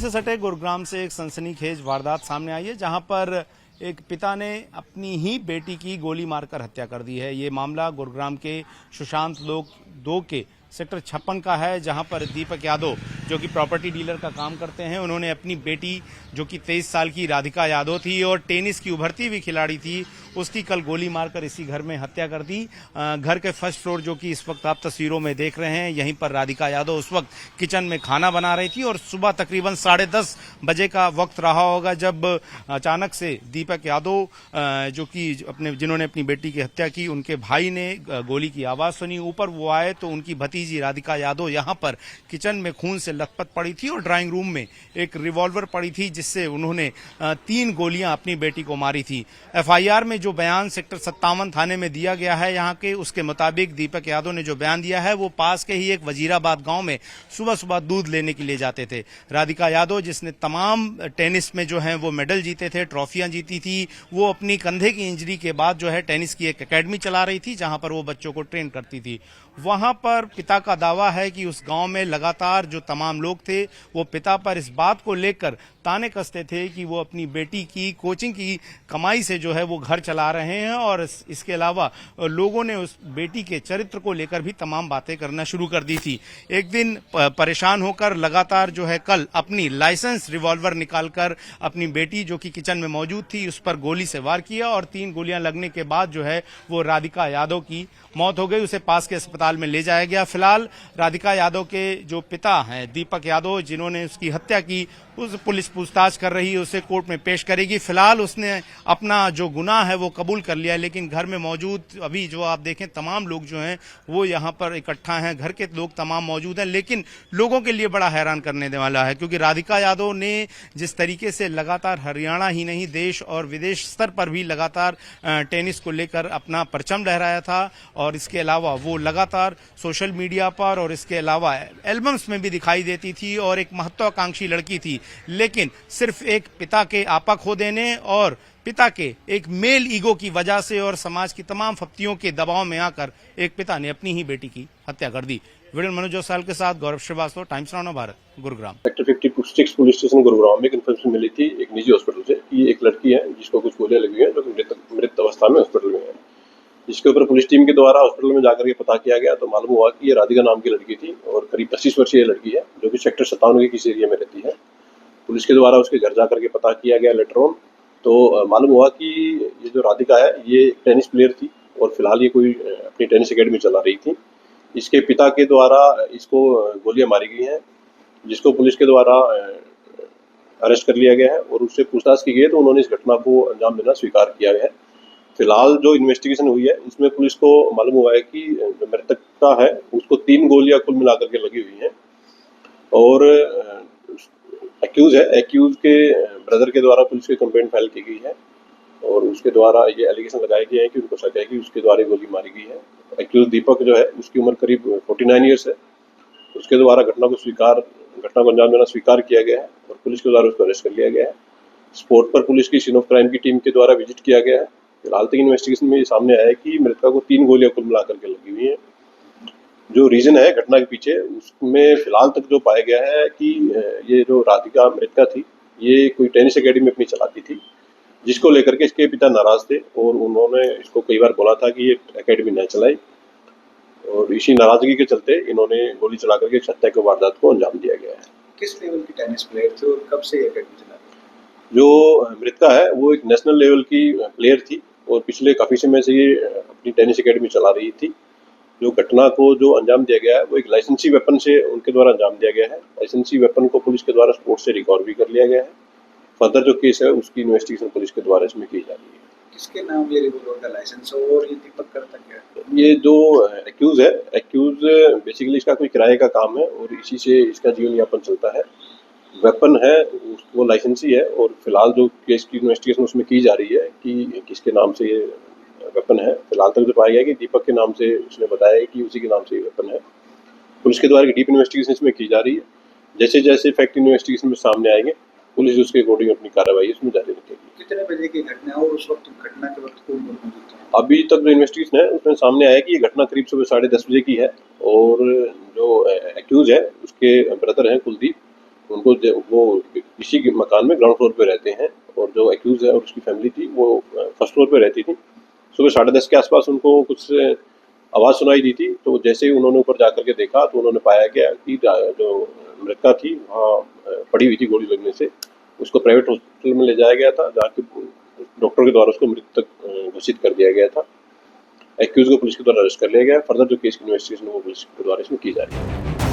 से सटे गुरुग्राम से एक सनसनीखेज वारदात सामने आई है, जहां पर एक पिता ने अपनी ही बेटी की गोली मारकर हत्या कर दी है। ये मामला गुरुग्राम के सुशांत लोक 2 के सेक्टर 56 का है, जहां पर दीपक यादव जो कि प्रॉपर्टी डीलर का काम करते हैं, उन्होंने अपनी बेटी जो कि 23 साल की राधिका यादव थी और टेनिस की उभरती हुई खिलाड़ी थी, उसकी कल गोली मारकर इसी घर में हत्या कर दी। घर के फर्स्ट फ्लोर जो कि इस वक्त आप तस्वीरों में देख रहे हैं, यहीं पर राधिका यादव उस वक्त किचन में खाना बना रही थी और सुबह तकरीबन 10:30 बजे का वक्त रहा होगा जब अचानक से दीपक यादव जो कि जिन्होंने अपनी बेटी की हत्या की, उनके भाई ने गोली की आवाज सुनी। ऊपर वो आए तो उनकी भतीजी राधिका यादव यहां पर किचन में खून से लथपथ पड़ी थी और ड्राइंग रूम में एक रिवॉल्वर पड़ी थी, जिससे उन्होंने 3 गोलियां अपनी बेटी को मारी थी। एफआईआर में जो बयान सेक्टर 57 थाने में दिया गया है यहां के, उसके मुताबिक दीपक यादव ने जो बयान दिया है वो पास के ही एक वजीराबाद गांव में सुबह सुबह दूध लेने के लिए जाते थे। राधिका यादव जिसने तमाम टेनिस में जो है वो मेडल जीते थे, ट्रॉफियां जीती थी, वो अपनी कंधे की इंजरी के बाद जो है टेनिस की एक एकेडमी चला रही थी, जहां पर वो बच्चों को ट्रेन करती थी। वहां पर पिता का दावा है कि उस गांव में लगातार जो तमाम लोग थे वो पिता पर इस बात को लेकर ताने कसते थे कि वो अपनी बेटी की कोचिंग की कमाई से जो है वो घर चला रहे हैं, और इसके अलावा लोगों ने उस बेटी के चरित्र को लेकर भी तमाम बातें करना शुरू कर दी थी। एक दिन परेशान होकर लगातार जो है कल अपनी लाइसेंस रिवॉल्वर निकालकर अपनी बेटी जो कि किचन में मौजूद थी उस पर गोली से वार किया और 3 गोलियां लगने के बाद जो है वो राधिका यादव की मौत हो गई। उसे पास के अस्पताल में ले जाया गया। फिलहाल राधिका यादव के जो पिता हैं दीपक यादव, जिन्होंने उसकी हत्या की, उस पुलिस पूछताछ कर रही है, उसे कोर्ट में पेश करेगी। फिलहाल उसने अपना जो गुनाह है वो कबूल कर लिया, लेकिन घर में मौजूद अभी जो आप देखें तमाम लोग जो हैं वो यहाँ पर इकट्ठा हैं, घर के लोग तमाम मौजूद हैं। लेकिन लोगों के लिए बड़ा हैरान करने वाला है, क्योंकि राधिका यादव ने जिस तरीके से लगातार हरियाणा ही नहीं देश और विदेश स्तर पर भी लगातार टेनिस को लेकर अपना परचम लहराया था, और इसके अलावा वो लगातार सोशल मीडिया पर और इसके अलावा एल्बम्स में भी दिखाई देती थी और एक महत्वाकांक्षी लड़की थी। लेकिन सिर्फ एक पिता के आपा खो देने और पिता के एक मेल ईगो की वजह से और समाज की तमाम फप्तियों के दबाव में आकर एक पिता ने अपनी ही बेटी की हत्या कर दी। वीडियो मनोज जोसाल के साथ Gaurav Srivastava, Times Now Bharat, Gurugram. Sector 56 police station Gurugram में इन्फॉर्मेशन मिली थी एक निजी हॉस्पिटल से कि एक लड़की है जिसको कुछ गोलियां लगी हैं, जो मृत अवस्था में हॉस्पिटल में है। जिसके ऊपर पुलिस टीम के द्वारा हॉस्पिटल में जाकर के पता किया गया तो मालूम हुआ कि ये राधिका नाम की लड़की थी और करीब 25 वर्षीय लड़की है, जो कि सेक्टर 57 के किसी एरिया में रहती है। पुलिस के द्वारा उसके घर जाकर के पता किया गया लेटर ऑन, तो मालूम हुआ कि ये जो राधिका है ये टेनिस प्लेयर थी और फिलहाल ये कोई अपनी टेनिस अकेडमी चला रही थी। इसके पिता के द्वारा इसको गोलियां मारी गई हैं, जिसको पुलिस के द्वारा अरेस्ट कर लिया गया है और उससे पूछताछ की गई है तो उन्होंने इस घटना को अंजाम देना स्वीकार किया है। फिलहाल जो इन्वेस्टिगेशन हुई है उसमें पुलिस को मालूम हुआ है कि जो मृतक है उसको 3 गोलियां कुल मिलाकर के लगी हुई हैं और एक्यूज के ब्रदर के द्वारा पुलिस की कंप्लेंट फाइल की गई है और उसके द्वारा ये एलिगेशन लगाए गए हैं कि उनको शक है कि उसके द्वारा गोली मारी गई है। एक्यूज दीपक जो है उसकी उम्र करीब 49 ईयर्स है। उसके द्वारा घटना को अंजाम देना स्वीकार किया गया है और पुलिस के द्वारा उसको अरेस्ट कर लिया गया है। स्पॉट पर पुलिस की सीन ऑफ क्राइम की टीम के द्वारा विजिट किया गया है। फिलहाल तक इन्वेस्टिगेशन में ये सामने आया है कि मृतका को 3 गोलियां कुल मिलाकर के लगी हुई हैं। जो रीजन है घटना के पीछे उसमें फिलहाल तक जो पाया गया है कि ये जो राधिका मृतका थी ये कोई टेनिस अकेडमी अपनी चलाती थी, जिसको लेकर के इसके पिता नाराज थे और उन्होंने इसको कई बार बोला था कि ये एकेडमी न चलाए, और इसी नाराजगी के चलते इन्होंने गोली चला करके हत्या के वारदात को अंजाम दिया गया है। किस लेवल की टेनिस प्लेयर थे और कब से ये एकेडमी चला रही थी? जो मृतका है वो एक नेशनल लेवल की प्लेयर थी और पिछले काफी समय से ये अपनी टेनिस अकेडमी चला रही थी। जो घटना को जो अंजाम दिया गया है वो एक लाइसेंसी वेपन से उनके द्वारा अंजाम दिया गया है। लाइसेंसी वेपन को पुलिस के द्वारा स्पोर्ट से रिकवर भी कर लिया गया है। फर्दर जो केस है उसकी इन्वेस्टिगेशन पुलिस के द्वारा इसमें की जा रही है। किसके नाम ये रिवॉल्वर का लाइसेंस और ये दीपक करता क्या है? ये जो एक्यूज बेसिकली इसका कोई किराए का काम है और इसी से इसका जीवन यापन चलता है। वेपन है वो लाइसेंसी है और फिलहाल जो केस की इन्वेस्टिगेशन उसमें की जा रही है कि किसके नाम से ये वेपन है। फिलहाल तक जो पाया गया कि दीपक के नाम से उसने बताया है कि उसी के नाम से ये वेपन है। पुलिस के द्वारा डीप इन्वेस्टिगेशन इसमें की जा रही है। जैसे जैसे फैक्ट इन्वेस्टिगेशन में सामने आएंगे पुलिस उसके अकॉर्डिंग अपनी कार्रवाई इसमें जारी रखेगी। कितने बजे की घटना है और उस वक्त घटना के वक्त कौन मौजूद था? अभी तक जो इन्वेस्टिगेशन है उसमें सामने आया कि ये घटना करीब सुबह 10:30 बजे की है और जो एक्यूज है उसके ब्रदर हैं कुलदीप, उनको वो इसी के मकान में ग्राउंड फ्लोर पे रहते हैं और जो एक्यूज है और उसकी फैमिली थी वो फर्स्ट फ्लोर पे रहती थी। सुबह 10:30 के आसपास उनको कुछ आवाज़ सुनाई दी थी, तो जैसे ही उन्होंने ऊपर जा करके देखा तो उन्होंने पाया गया कि जो मृतका थी वहाँ पड़ी हुई थी गोली लगने से। उसको प्राइवेट हॉस्पिटल में ले जाया गया था, जहाँ के डॉक्टर के द्वारा उसको मृतक घोषित कर दिया गया था। एक्यूज को पुलिस के द्वारा अरेस्ट कर लिया गया। फर्दर जो केस की इन्वेस्टिगेशन वो पुलिस के द्वारा इसमें की जा रही है।